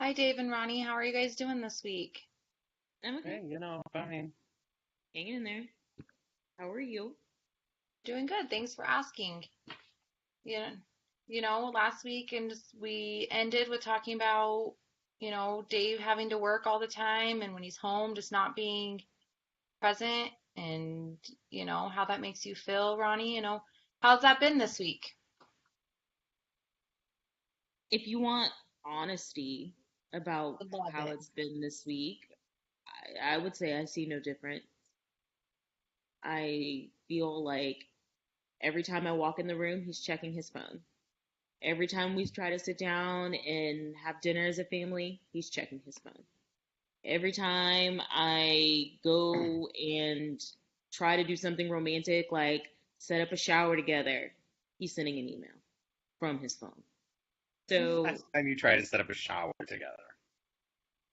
Hi, Dave and Ronnie. How are you guys doing this week? I'm okay. Hey, fine. Hanging in there. How are you? Doing good. Thanks for asking. You know, last week and we ended with talking about, Dave having to work all the time and when he's home, just not being present and, how that makes you feel, Ronnie. How's that been this week? If you want honesty about Would love how it. it's been this week, I would say I see no different. I feel like every time I walk in the room, he's checking his phone. Every time we try to sit down and have dinner as a family, he's checking his phone. Every time I go and try to do something romantic, like set up a shower together, he's sending an email from his phone. When's the So last time you tried to set up a shower together?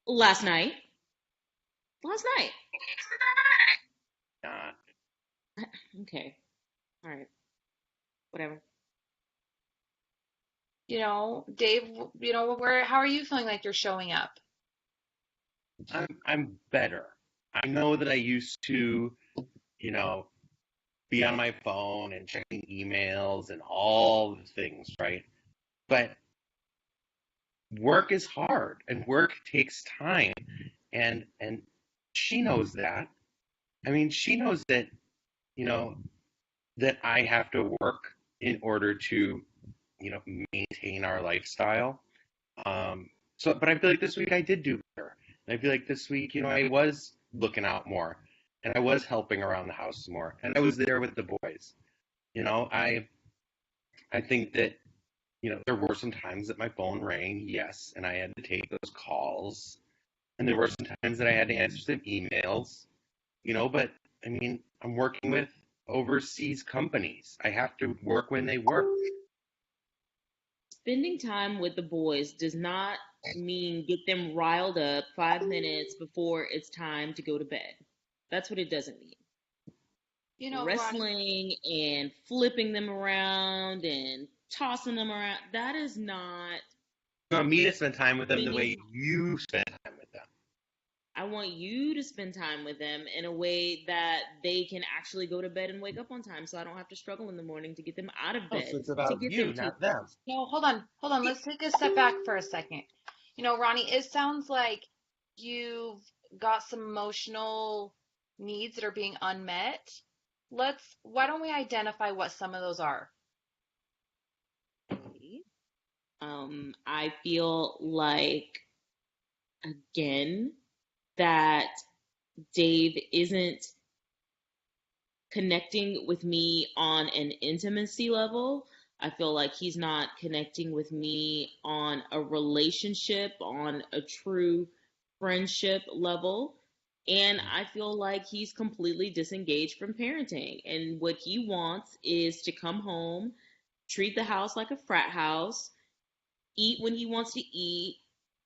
last night, last night. Not. Okay, all right, whatever. Dave, how are you feeling like you're showing up? I'm better. I know that I used to, you know, be on my phone and checking emails and all the things, right? But work is hard and work takes time and she knows that. I mean, she knows that, you know, that I have to work in order to, maintain our lifestyle. Um, but I feel like this week I did do better. And I feel like this week, I was looking out more and I was helping around the house more and I was there with the boys. You know, I think that, there were some times that my phone rang, yes, and I had to take those calls. And there were some times that I had to answer some emails, but I mean, I'm working with overseas companies. I have to work when they work. Spending time with the boys does not mean get them riled up 5 minutes before it's time to go to bed. That's what it doesn't mean. Ronnie, Wrestling and flipping them around and tossing them around, that is not You want me to spend time with them the way spending. you spend time with them. I want you to spend time with them in a way that they can actually go to bed and wake up on time so I don't have to struggle in the morning to get them out of Oh, so bed it's to about get you, them to. not them. no, hold on, hold on. Let's take a step back for a second. Ronnie, it sounds like you've got some emotional needs that are being unmet. Why don't we identify what some of those are? I feel like, again, that Dave isn't connecting with me on an intimacy level. I feel like he's not connecting with me on a relationship, on a true friendship level. And I feel like he's completely disengaged from parenting. And what he wants is to come home, treat the house like a frat house, eat when he wants to eat,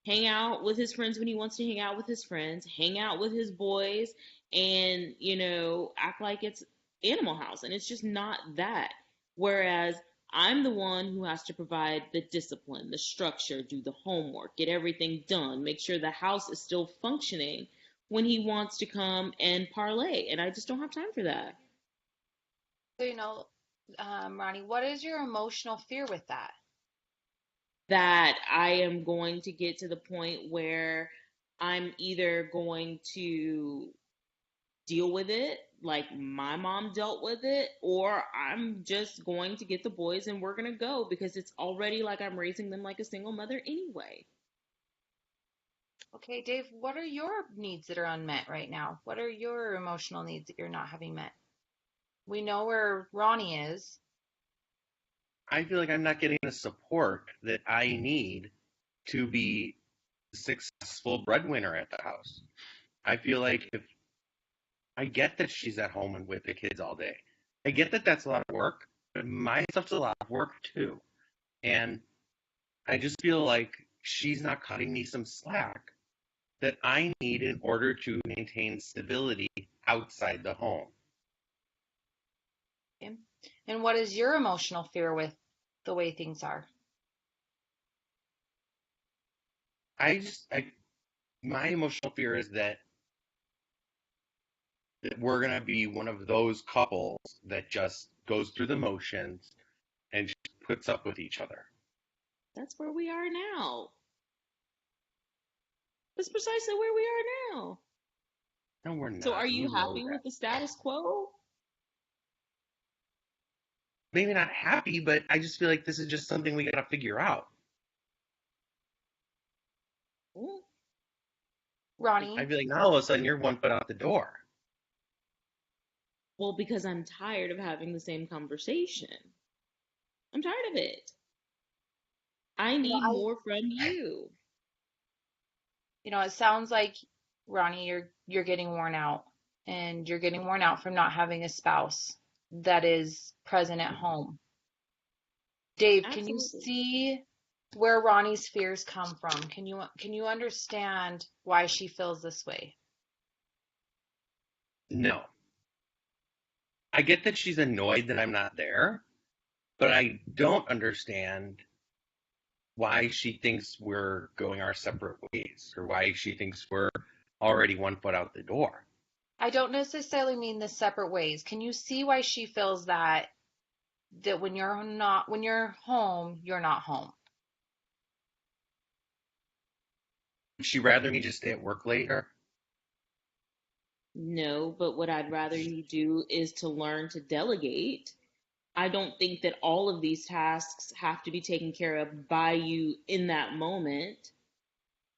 hang out with his friends when he wants to hang out with his friends, hang out with his boys, and, act like it's Animal House. And it's just not that. Whereas I'm the one who has to provide the discipline, the structure, do the homework, get everything done, make sure the house is still functioning when he wants to come and parlay. And I just don't have time for that. So, Ronnie, what is your emotional fear with that? That I am going to get to the point where I'm either going to deal with it like my mom dealt with it, or I'm just going to get the boys and we're going to go because it's already like I'm raising them like a single mother anyway. Okay, Dave, what are your needs that are unmet right now? What are your emotional needs that you're not having met? We know where Ronnie is. I feel like I'm not getting the support that I need to be a successful breadwinner at the house. I feel like if I get that she's at home and with the kids all day, I get that that's a lot of work, but my stuff's a lot of work too. And I just feel like she's not cutting me some slack that I need in order to maintain stability outside the home. Okay? And what is your emotional fear with the way things are? my emotional fear is that we're gonna be one of those couples that just goes through the motions and just puts up with each other. That's where we are now. That's precisely where we are now. No, we're So not. are You you know happy that. with the status quo? Maybe not happy, but I just feel like this is just something we gotta figure out. Mm. I Ronnie, feel like now all of a sudden you're one foot out the door. Well, because I'm tired of having the same conversation. I'm tired of it. I you know, need more from you. it sounds like Ronnie, you're getting worn out, and you're getting worn out from not having a spouse that is present at home. Dave, can you Absolutely. see where Ronnie's fears come from? Can you understand why she feels this way? No. I get that she's annoyed that I'm not there, but I don't understand why she thinks we're going our separate ways or why she thinks we're already one foot out the door. I don't necessarily mean the separate ways. Can you see why she feels that when you're home, you're not home? Would she rather me just stay at work later? No, but what I'd rather you do is to learn to delegate. I don't think that all of these tasks have to be taken care of by you in that moment.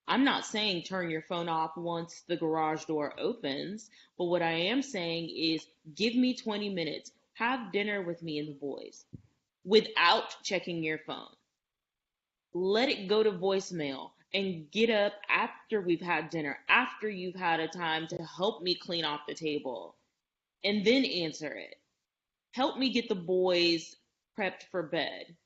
I'm not saying turn your phone off once the garage door opens, but what I am saying is give me 20 minutes, have dinner with me and the boys without checking your phone. Let it go to voicemail and get up after we've had dinner, after you've had a time to help me clean off the table, and then answer it. Help me get the boys prepped for bed.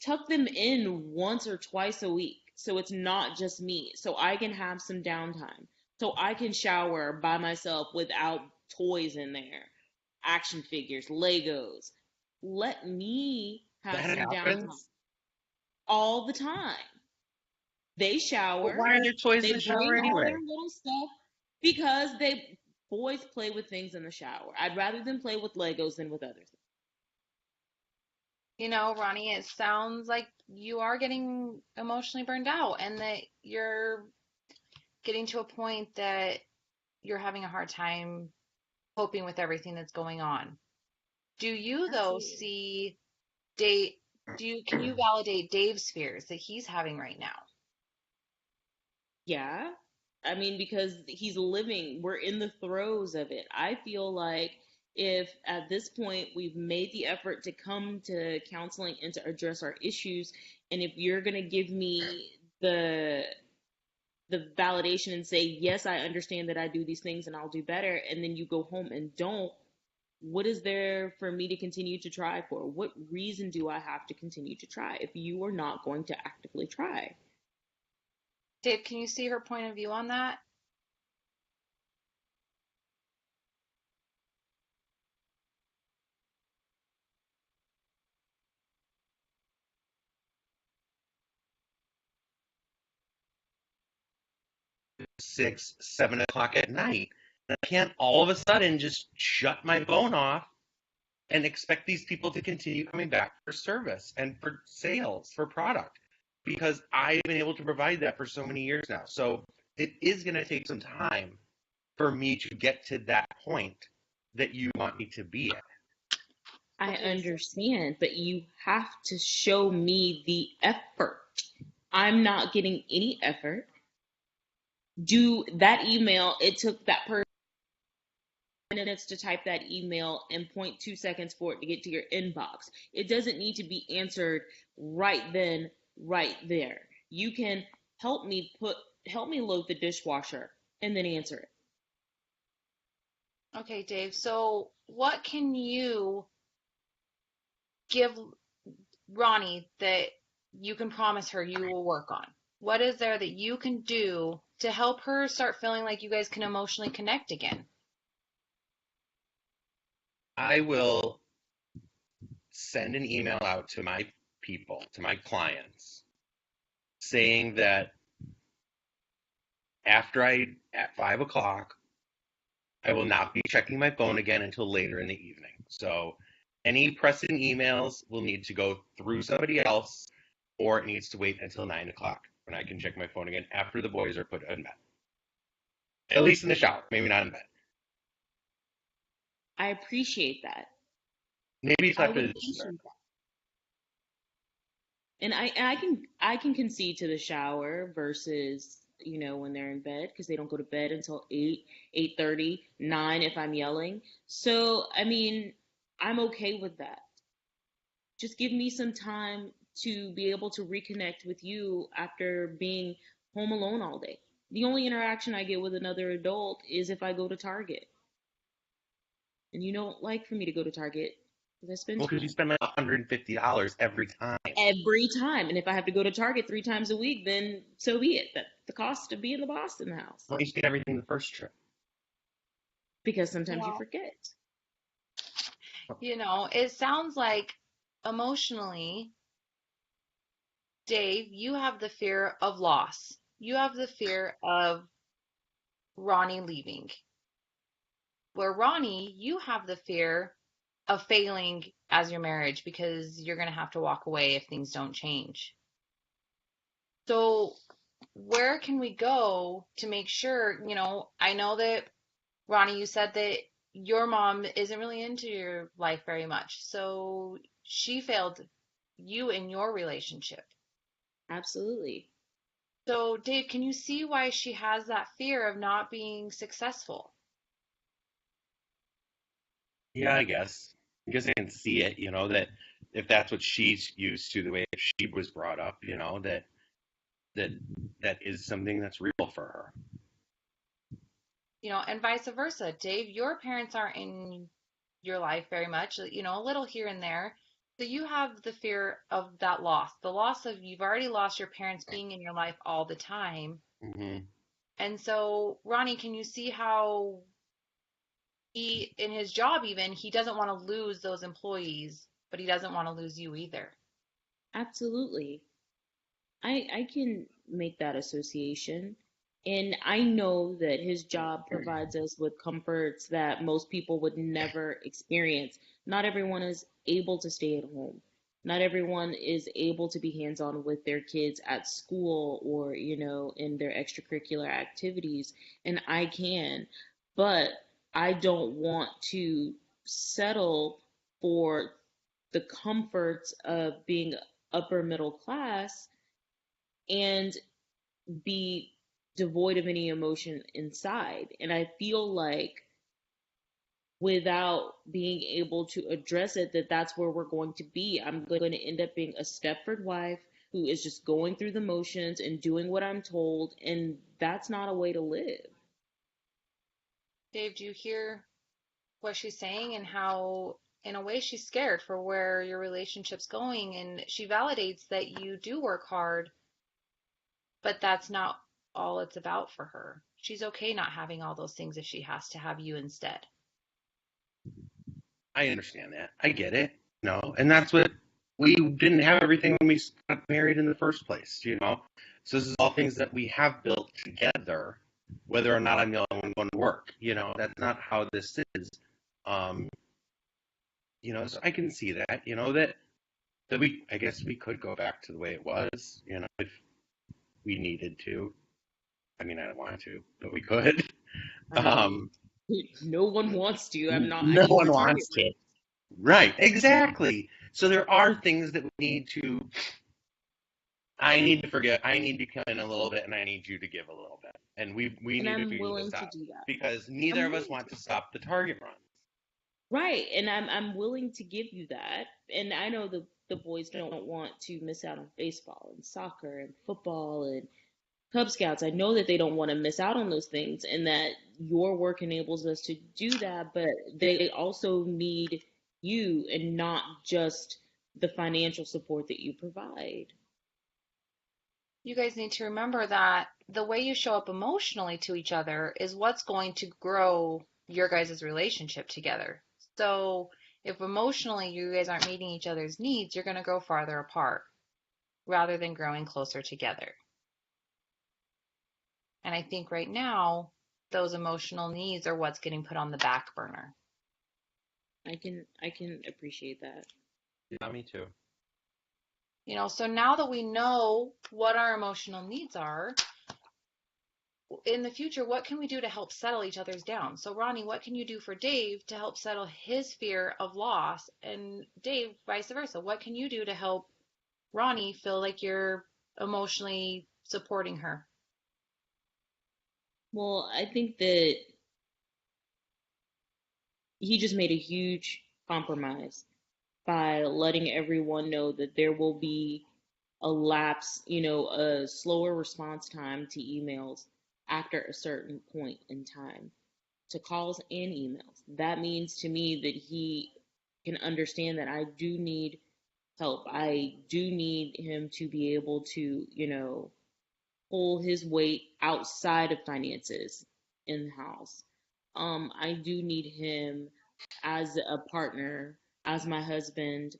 Tuck them in once or twice a week so it's not just me, so I can have some downtime, so I can shower by myself without toys in there, action figures, Legos. Let me have That some downtime happens. all the time. They But shower, why are there toys they in the shower bring all their anyway? little stuff because they boys play with things in the shower. I'd rather them play with Legos than with other things. Ronnie, it sounds like you are getting emotionally burned out and that you're getting to a point that you're having a hard time coping with everything that's going on. Do you though Absolutely. see Dave, can you validate Dave's fears that he's having right now? Yeah. I mean, because he's living, we're in the throes of it. I feel like if at this point we've made the effort to come to counseling and to address our issues, and if you're going to give me the validation and say, yes, I understand that I do these things and I'll do better, and then you go home and don't, what is there for me to continue to try for? What reason do I have to continue to try if you are not going to actively try? Dave, can you see her point of view on that? 6, 7 o'clock at night. And I can't all of a sudden just shut my phone off and expect these people to continue coming back for service and for sales, for product, because I've been able to provide that for so many years now. So it is going to take some time for me to get to that point that you want me to be at. I Okay, so understand, but you have to show me the effort. I'm not getting any effort. Do that email, it took that person minutes to type that email and 0.2 seconds for it to get to your inbox. It doesn't need to be answered right then, right there. You can help me load the dishwasher and then answer it. okay, Dave. So what can you give Ronnie that you can promise her you will work on? What is there that you can do to help her start feeling like you guys can emotionally connect again? I will send an email out to my people, to my clients, saying that at 5 o'clock, I will not be checking my phone again until later in the evening. So any pressing emails will need to go through somebody else, or it needs to wait until 9 o'clock when I can check my phone again after the boys are put in bed. At least in the shower, maybe not in bed. I appreciate that. Maybe it's I after would the dinner. appreciate that. And I can concede to the shower versus, when they're in bed, because they don't go to bed until 8, 8:30, 9 if I'm yelling. So, I mean, I'm okay with that. Just give me some time to be able to reconnect with you after being home alone all day. The only interaction I get with another adult is if I go to Target. And you don't like for me to go to Target because I spend Well, too because you much. spend like $150 every time. Every time. And if I have to go to Target 3 times a week, then so be it. That's the cost of being the boss in the house. Why don't you get everything the first trip? Because sometimes you Well, forget. it sounds like emotionally, Dave, you have the fear of loss. You have the fear of Ronnie leaving. Where Ronnie, you have the fear of failing as your marriage because you're going to have to walk away if things don't change. So, where can we go to make sure, I know that Ronnie, you said that your mom isn't really into your life very much. So, she failed you in your relationship. Absolutely. So, Dave, can you see why she has that fear of not being successful? Yeah, I guess. I guess I can see it, that if that's what she's used to, the way she was brought up, that that is something that's real for her. And vice versa. Dave, your parents aren't in your life very much, a little here and there. So you have the fear of that loss, the loss of you've already lost your parents being in your life all the time. Hmm. And so, Ronnie, can you see how he, in his job even, he doesn't want to lose those employees, but he doesn't want to lose you either? Absolutely. I can make that association. And I know that his job provides us with comforts that most people would never experience. Not everyone is able to stay at home. Not everyone is able to be hands on with their kids at school or, in their extracurricular activities. And I can. But I don't want to settle for the comforts of being upper middle class and be devoid of any emotion inside. And I feel like without being able to address it, that's where we're going to be. I'm going to end up being a Stepford wife who is just going through the motions and doing what I'm told. And that's not a way to live. Dave, do you hear what she's saying and how, in a way, she's scared for where your relationship's going? And she validates that you do work hard, but that's not all it's about for her. She's okay not having all those things if she has to have you instead. I understand that. I get it. And that's what we didn't have everything when we got married in the first place. So this is all things that we have built together, whether or not I'm the only one going to work. That's not how this is. Um, so I can see that. That I guess we could go back to the way it was. If we needed to. I mean, I don't want to, but we could. I mean, Um, no one wants to. I no mean, one we're target wants to. rich. Right, exactly. So there are things that we need to. I need to forget. I need to come in a little bit, and I need you to give a little bit, and we And need to I'm figure willing this to out do that. because I'm neither of us willing want to. to stop the target run. Right, and I'm willing to give you that. And I know the boys don't want to miss out on baseball and soccer and football and Cub Scouts. I know that they don't want to miss out on those things and that your work enables us to do that, but they also need you and not just the financial support that you provide. You guys need to remember that the way you show up emotionally to each other is what's going to grow your guys' relationship together. So if emotionally you guys aren't meeting each other's needs, you're going to grow farther apart rather than growing closer together. And I think right now, those emotional needs are what's getting put on the back burner. I can appreciate that. Yeah, me too. So now that we know what our emotional needs are, in the future, what can we do to help settle each other's down? So, Ronnie, what can you do for Dave to help settle his fear of loss? And Dave, vice versa, what can you do to help Ronnie feel like you're emotionally supporting her? Well, I think that he just made a huge compromise by letting everyone know that there will be a lapse, a slower response time to emails after a certain point in time, to calls and emails. That means to me that he can understand that I do need help. I do need him to be able to, pull his weight outside of finances in the house. I do need him as a partner, as my husband.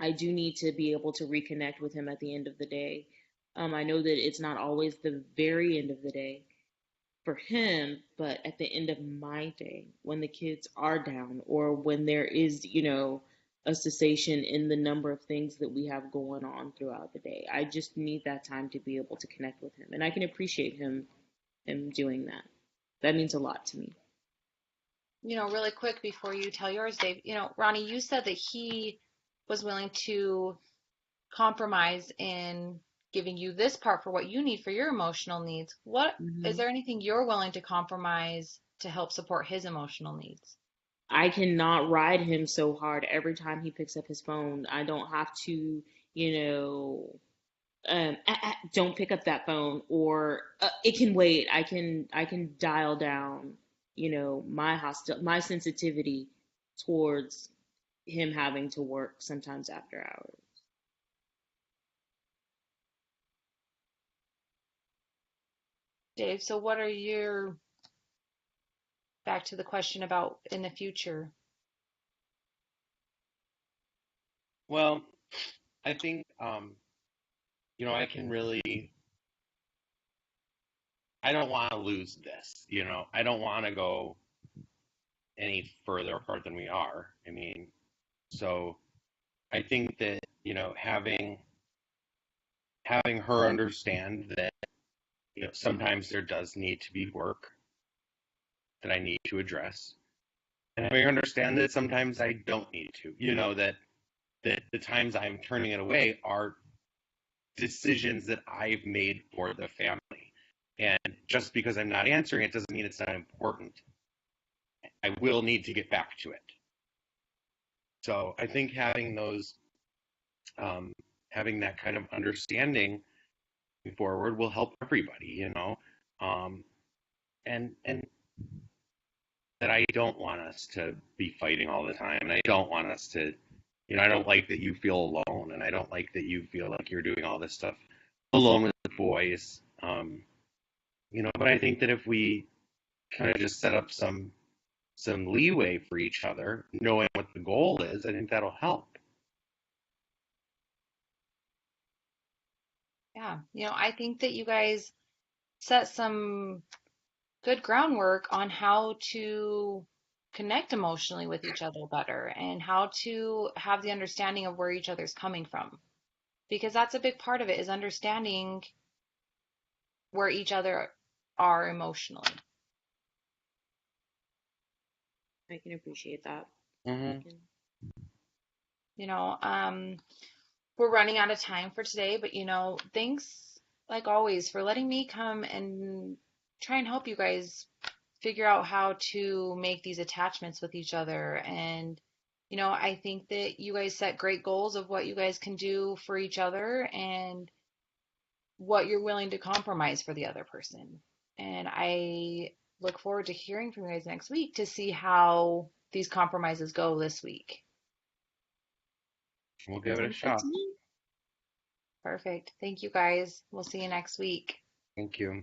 I do need to be able to reconnect with him at the end of the day. I know that it's not always the very end of the day for him, but at the end of my day, when the kids are down or when there is, a cessation in the number of things that we have going on throughout the day, I just need that time to be able to connect with him. And I can appreciate him doing that. That means a lot to me. Really quick before you tell yours, Dave, Ronnie, you said that he was willing to compromise in giving you this part for what you need for your emotional needs. What is Hmm. there anything you're willing to compromise to help support his emotional needs? I cannot ride him so hard every time he picks up his phone. I don't have to, you know, don't pick up that phone, or it can wait. I can dial down, my sensitivity towards him having to work sometimes after hours. Dave, so what are your, back to the question about in the future? Well, I think I can really. I don't want to lose this. I don't want to go any further apart than we are. I mean, so I think that having her understand that sometimes there does need to be work that I need to address, and having her understand that sometimes I don't need to. That the times I'm turning it away are decisions that I've made for the family, and just because I'm not answering it doesn't mean it's not important. I will need to get back to it. So I think um, having that kind of understanding forward will help everybody. Um, and that I don't want us to be fighting all the time, and I don't want us to, I don't like that you feel alone, and I don't like that you feel like you're doing all this stuff alone with the boys. But I think that if we kind of just set up some leeway for each other, knowing what the goal is, I think that'll help. Yeah, I think that you guys set some good groundwork on how to connect emotionally with each other better and how to have the understanding of where each other's coming from. Because that's a big part of it is understanding where each other are emotionally. I can appreciate that. I Mm-hmm. can. You know, we're running out of time for today, but thanks like always for letting me come and try and help you guys figure out how to make these attachments with each other. And, I think that you guys set great goals of what you guys can do for each other and what you're willing to compromise for the other person. And I look forward to hearing from you guys next week to see how these compromises go this week. We'll give it a Sounds good shot. to me. Perfect. Thank you guys. We'll see you next week. Thank you.